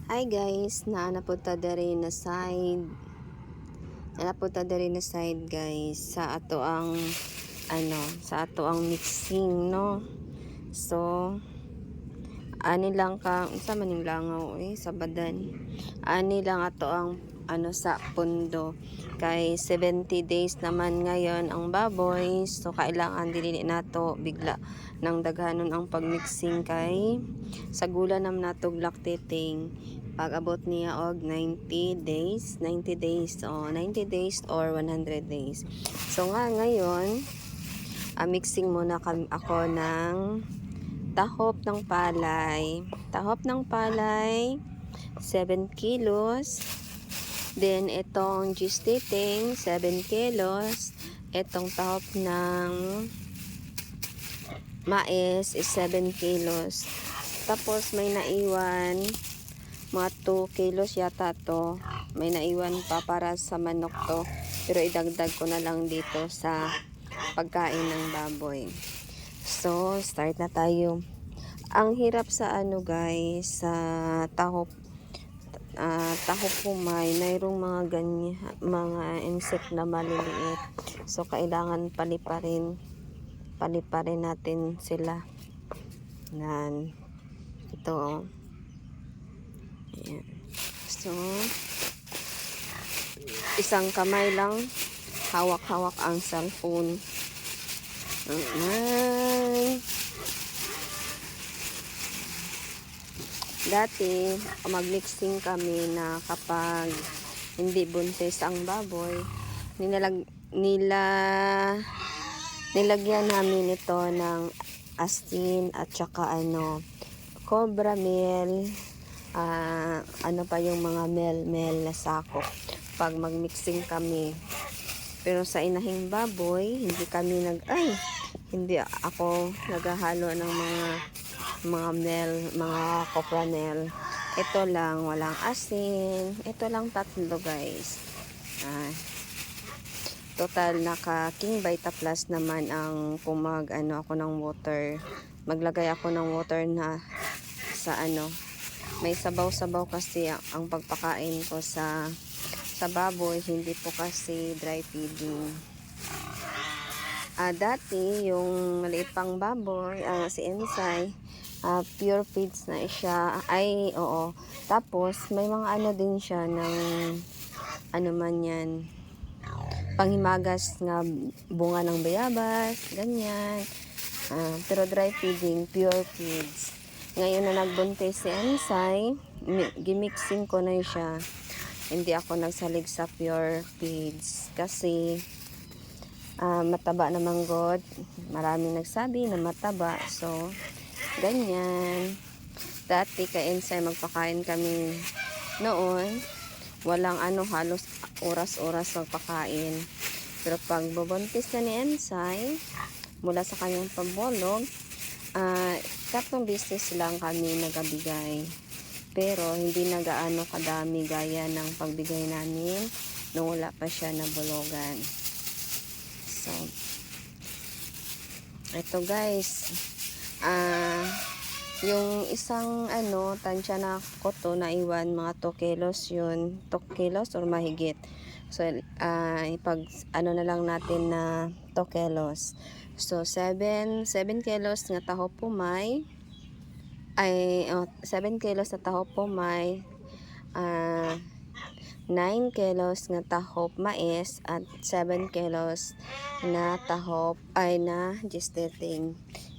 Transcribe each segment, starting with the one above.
Hi guys, naanapunta diri na side. Naanapunta diri na side guys sa ato ang mixing no. So ani lang ka unsa maning langaw sa badan. Ani lang ato ang sa pundo kay 70 days naman ngayon ang baboy, so kailangan dili nato bigla nang daghanon ang pagmixing kay sa gula nam nato lactating pag abot niya og 90 days or 100 days. So ngayon mixing muna ako ng tahop ng palay 7 kilos. Then itong gestating 7 kilos. Itong tahop ng mais is 7 kilos. Tapos may naiwan mga 2 kilos yata to. May naiwan pa para sa manok to. Pero idagdag ko na lang dito sa pagkain ng baboy. So start na tayo. Ang hirap sa guys, sa tahop pumay, mayroong mga ganyan, mga insect na maliliit. So kailangan paliparin natin sila. Yan. Ito. Ayan. So isang kamay lang hawak-hawak ang cellphone. Dati magmixing kami na kapag hindi buntis ang baboy, nilagyan namin ito ng asin at saka cobra meal, pa yung mga mel na sako pag magmixing kami. Pero sa inahing baboy, hindi ako naghahalo ng mga mel, mga copra mel. Ito lang, walang asin. Ito lang tatlo guys. Total naka King Vita Plus naman ang ako ng water. Maglagay ako ng water na sa may sabaw-sabaw kasi ang pagpakain ko sa baboy, hindi po kasi dry feeding. Dati yung maliit pang baboy, si Ensay, pure feeds na siya. Tapos may mga din siya ng man yan, panghimagas nga bunga ng bayabas, ganyan. Pero dry feeding, pure feeds. Ngayon na nagbuntis si Ensay, gimixing ko na siya. Hindi ako nagsalig sa pure feeds kasi mataba naman god. Maraming nagsabi na mataba. So ganyan. Dati kay Ensay magpakain kami noon, walang halos oras-oras magpakain. Pero pag bubuntis na ni Ensay mula sa kanyang pagbolog, 3 beses lang kami nagabigay. Pero hindi na gaano kadami gaya ng pagbigay namin nung wala pa siya nabulugan. So ito guys, yung isang tansya na koto na iwan, mga 2 kilos yun, 2 kilos or mahigit. So pag na lang natin na 2 kilos. So 7 kilos nga taho pumay, 7 kilos na tahop pumay, 9 kilos na tahop mais at 7 kilos na tahop na gestating.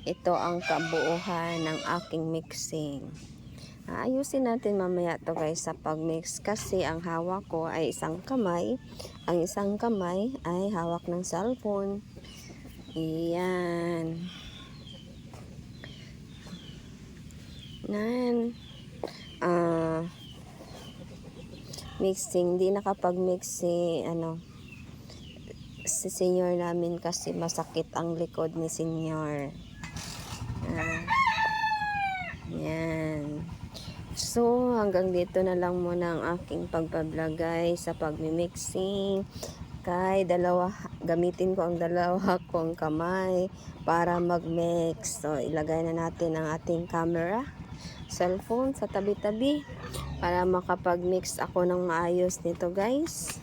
Ito ang kabuuhan ng aking mixing. Ayusin natin mamaya to guys sa pagmix kasi ang hawak ko ay isang kamay. Ang isang kamay ay hawak ng cellphone. Iyan. Mixing, di nakapag-mix si senior namin kasi masakit ang likod ni senior. Yan. So hanggang dito na lang muna ang aking pagbablog guys sa pagmi-mixing. Gamitin ko ang dalawa kong kamay para mag-mix. So ilagay na natin ang ating camera, cellphone sa tabi-tabi para makapag-mix ako ng maayos nito guys.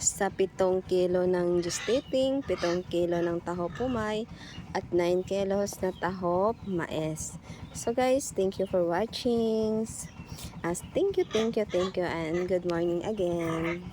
Sa 7 kilo ng gestating, 7 kilo ng taho pumay, at 9 kilos na taho mais. So guys, thank you for watching. Thank you, and good morning again.